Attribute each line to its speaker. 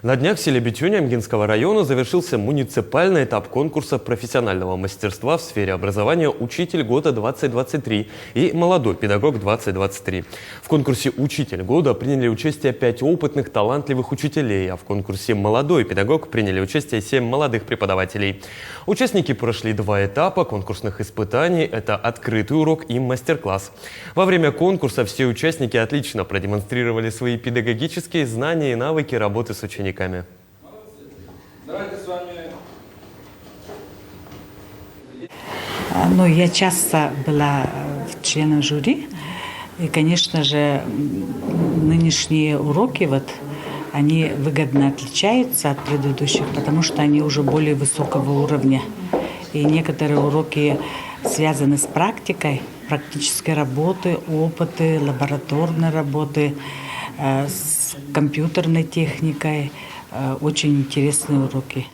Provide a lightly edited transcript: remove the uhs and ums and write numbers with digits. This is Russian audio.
Speaker 1: На днях в селе Битюня Мгинского района завершился муниципальный этап конкурса профессионального мастерства в сфере образования «Учитель года-2023» и «Молодой педагог-2023». В конкурсе «Учитель года» приняли участие 5 опытных, талантливых учителей, а в конкурсе «Молодой педагог» приняли участие 7 молодых преподавателей. Участники прошли 2 этапа конкурсных испытаний – это открытый урок и мастер-класс. Во время конкурса все участники отлично продемонстрировали свои педагогические знания и навыки работы с учениками.
Speaker 2: Давайте с вами.
Speaker 3: Я часто была членом жюри, и, конечно же, нынешние уроки они выгодно отличаются от предыдущих, потому что они уже более высокого уровня. И некоторые уроки связаны с практикой, практической работы, опыты, лабораторной работы, с компьютерной техникой. Очень интересные уроки.